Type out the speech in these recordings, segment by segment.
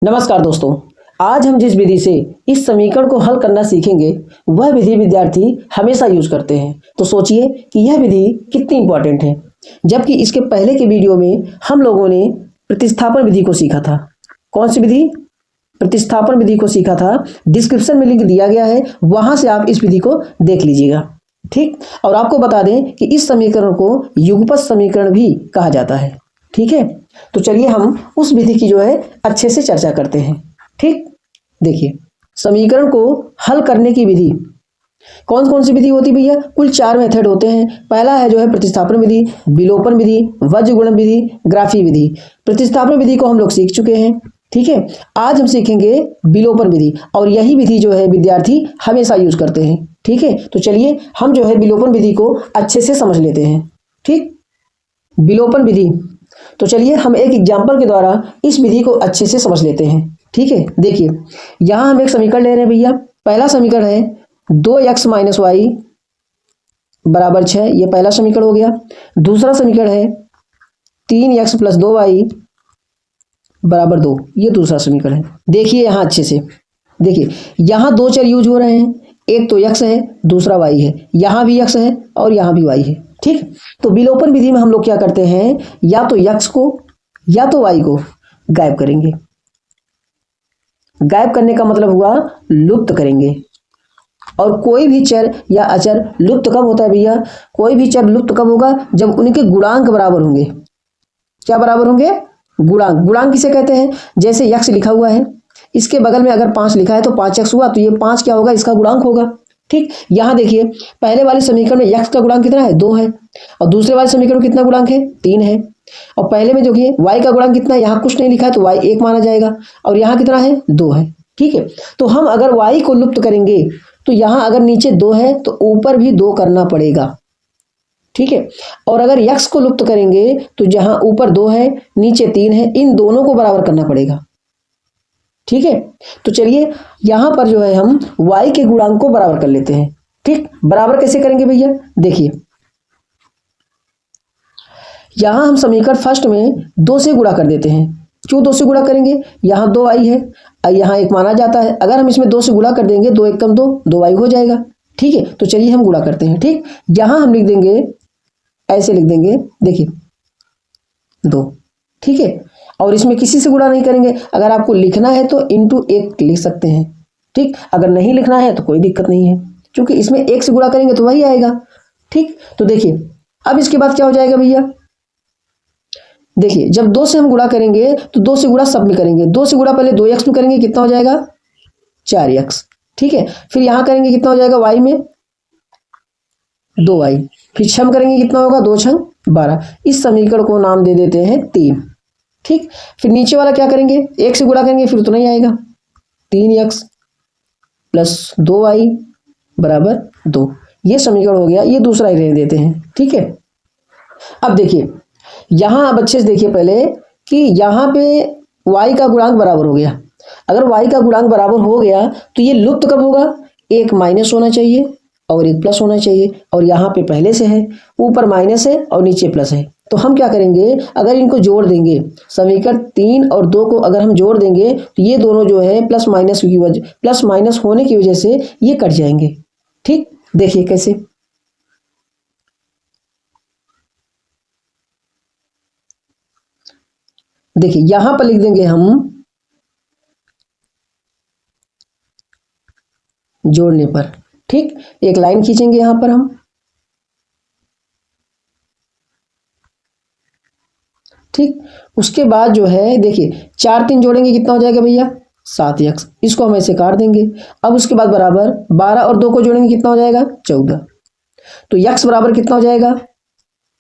नमस्कार दोस्तों, आज हम जिस विधि से इस समीकरण को हल करना सीखेंगे वह विधि विद्यार्थी हमेशा यूज करते हैं। तो सोचिए कि यह विधि कितनी इंपॉर्टेंट है। जबकि इसके पहले के वीडियो में हम लोगों ने प्रतिस्थापन विधि को सीखा था। कौन सी विधि? प्रतिस्थापन विधि को सीखा था। डिस्क्रिप्शन में लिंक दिया गया है, वहां से आप इस विधि को देख लीजिएगा। ठीक, और आपको बता दें कि इस समीकरण को युगपत समीकरण भी कहा जाता है। ठीक है, तो चलिए हम उस विधि की जो है अच्छे से चर्चा करते हैं। ठीक, देखिए समीकरण को हल करने की विधि कौन कौन सी विधि होती है भैया? कुल 4 मेथड होते हैं। पहला है जो है प्रतिस्थापन विधि, विलोपन विधि, वज्रगुणन विधि, ग्राफी विधि। प्रतिस्थापन विधि को हम लोग सीख चुके हैं। ठीक है, आज हम सीखेंगे विलोपन विधि, और यही विधि जो है विद्यार्थी हमेशा यूज करते हैं। ठीक है, तो चलिए हम जो है विलोपन विधि को अच्छे से समझ लेते हैं। ठीक, विलोपन विधि, तो चलिए हम एक एग्जाम्पल के द्वारा इस विधि को अच्छे से समझ लेते हैं। ठीक है, देखिए यहां हम एक समीकरण ले रहे हैं भैया। पहला समीकरण है 2x - y बराबर 6, ये पहला समीकरण हो गया। दूसरा समीकरण है 3x + 2y बराबर 2, ये दूसरा समीकरण है। देखिए यहां अच्छे से देखिए, यहां दो चर यूज हो रहे हैं, एक तो x है, दूसरा y है। यहां भी x है और यहां भी y है। ठीक, तो विलोपन विधि में हम लोग क्या करते हैं, या तो x को या तो y को गायब करेंगे। गायब करने का मतलब हुआ लुप्त करेंगे। और कोई भी चर या अचर लुप्त कब होता है भैया? कोई भी चर लुप्त कब होगा? जब उनके गुणांक बराबर होंगे। क्या बराबर होंगे? गुणांक। गुणांक किसे कहते हैं? जैसे x लिखा हुआ है, इसके बगल में अगर 5 लिखा है तो 5x हुआ, तो ये 5 क्या होगा? इसका गुणांक होगा। ठीक, यहां देखिए पहले वाले समीकरण में x का गुणांक कितना है? 2 है, और दूसरे वाले समीकरण में कितना गुणांक है? 3 है। और पहले में देखिए y का गुणांक कितना है? यहाँ कुछ नहीं लिखा है तो y 1 माना जाएगा, और यहाँ कितना है? 2 है। ठीक है, तो हम अगर y को लुप्त करेंगे तो यहाँ अगर नीचे 2 है तो ऊपर भी 2 करना पड़ेगा। ठीक है, और अगर x को लुप्त करेंगे तो जहां ऊपर 2 है नीचे 3 है, इन दोनों को बराबर करना पड़ेगा। ठीक है, तो चलिए यहां पर जो है हम y के गुणांक को बराबर कर लेते हैं। ठीक, बराबर कैसे करेंगे भैया? देखिए यहां हम समीकरण फर्स्ट में 2 से गुणा कर देते हैं। क्यों 2 से गुणा करेंगे? यहाँ 2y है, यहाँ 1 माना जाता है। अगर हम इसमें 2 से गुणा कर देंगे, 2 × 1 = 2, 2y हो जाएगा। ठीक है, तो चलिए हम गुणा करते हैं। ठीक, यहां हम लिख देंगे, ऐसे लिख देंगे, देखिए 2। ठीक है, और इसमें किसी से गुणा नहीं करेंगे। अगर आपको लिखना है तो × 1 लिख सकते हैं। ठीक, अगर नहीं लिखना है तो कोई दिक्कत नहीं है, क्योंकि इसमें 1 से गुणा करेंगे तो वही आएगा। ठीक, तो देखिए अब इसके बाद क्या हो जाएगा भैया? देखिए जब 2 से हम गुणा करेंगे तो 2 से गुणा सब में करेंगे। 2 से गुणा पहले 2x में करेंगे, कितना हो जाएगा? 4x। ठीक है, फिर यहां करेंगे, कितना हो जाएगा? y में 2y, फिर छम करेंगे, कितना होगा? 2 × 12। इस समीकरण को नाम दे देते हैं 3। ठीक, फिर नीचे वाला क्या करेंगे? 1 से गुणा करेंगे, फिर तो नहीं आएगा। 3x + 2y बराबर 2, ये समीकरण हो गया। ये दूसरा ही रहने देते हैं। ठीक है, अब देखिए यहां अब अच्छे से देखिए पहले कि यहां पे y का गुणांक बराबर हो गया। अगर y का गुणांक बराबर हो गया तो ये लुप्त कब होगा? एक माइनस होना चाहिए और एक प्लस होना चाहिए, और यहाँ पे पहले से है, ऊपर माइनस है और नीचे प्लस है। तो हम क्या करेंगे, अगर इनको जोड़ देंगे, समीकरण 3 और 2 को अगर हम जोड़ देंगे तो ये दोनों जो है प्लस माइनस होने की वजह से ये कट जाएंगे। ठीक, देखिए कैसे। देखिए यहां पर लिख देंगे हम जोड़ने पर। ठीक, एक लाइन खींचेंगे यहां पर हम। ठीक, उसके बाद जो है देखिए 4 3 जोड़ेंगे, कितना हो जाएगा भैया? 7x। इसको हम ऐसे काट देंगे। अब उसके बाद बराबर 12 और 2 को जोड़ेंगे, कितना हो जाएगा? 14। तो x बराबर कितना हो जाएगा?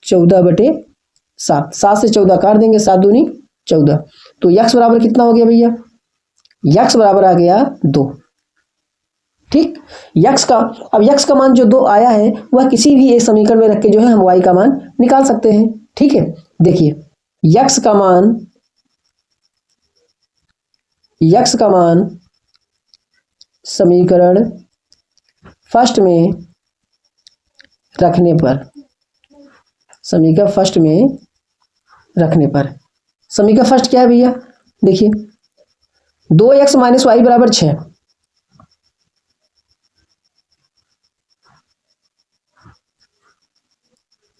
14/7। 7 से 14 काट देंगे, 7 दूनी 14। तो x बराबर कितना हो गया भैया? x बराबर आ गया 2। ठीक, अब x का मान जो 2 आया है वह किसी भी एक समीकरण में रख के जो है हम y का मान निकाल सकते हैं। ठीक है, देखिए x का मान समीकरण फर्स्ट में रखने पर, समीकरण फर्स्ट क्या है भैया? देखिए 2x माइनस वाई बराबर 6।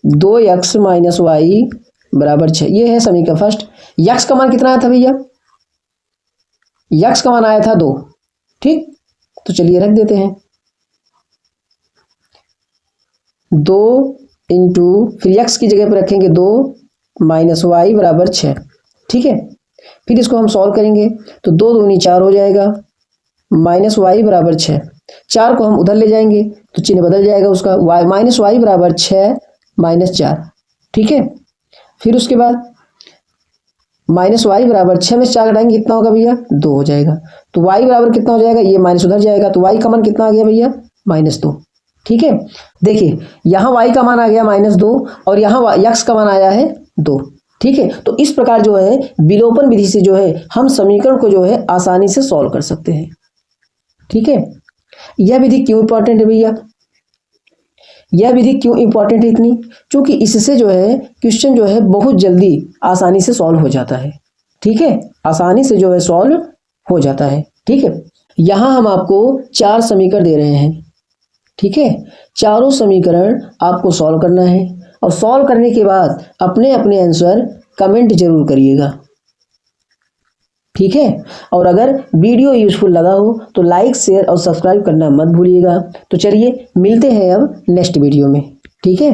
दो एक्स माइनस वाई बराबर 6, ये है समीकरण फर्स्ट। यक्स का मान कितना आया था भैया? यक्स का मान आया था 2। ठीक, तो चलिए रख देते हैं 2 इंटू, फिर यक्स की जगह पर रखेंगे 2 माइनस वाई बराबर 6। ठीक है, फिर इसको हम सॉल्व करेंगे तो 2 दूनी 4 हो जाएगा, माइनस वाई बराबर 6। 4 को हम उधर ले जाएंगे तो चिन्ह बदल जाएगा उसका, वाई माइनस वाई बराबर 6 माइनस 4। ठीक है, फिर उसके बाद माइनस वाई बराबर 6 में 4 घटाएंगे कितना होगा भैया? 2 हो जाएगा। तो वाई बराबर कितना हो जाएगा? ये माइनस उधर जाएगा, तो वाई का मान कितना आ गया भैया? -2। ठीक है, देखिए यहाँ वाई का मान आ गया -2 और यहाँ यक्स का मान आया है 2। ठीक है, तो इस प्रकार जो है विलोपन विधि से जो है हम समीकरण को जो है आसानी से सॉल्व कर सकते हैं। ठीक है, यह विधि क्यों इंपॉर्टेंट है भैया? यह विधि क्यों इंपॉर्टेंट है इतनी? क्योंकि इससे जो है क्वेश्चन जो है बहुत जल्दी आसानी से सॉल्व हो जाता है। ठीक है, आसानी से जो है सॉल्व हो जाता है। ठीक है, यहाँ हम आपको 4 समीकरण दे रहे हैं। ठीक है, चारों समीकरण आपको सॉल्व करना है और सॉल्व करने के बाद अपने अपने आंसर कमेंट जरूर करिएगा। ठीक है, और अगर वीडियो यूजफुल लगा हो तो लाइक शेयर और सब्सक्राइब करना मत भूलिएगा। तो चलिए मिलते हैं अब नेक्स्ट वीडियो में। ठीक है।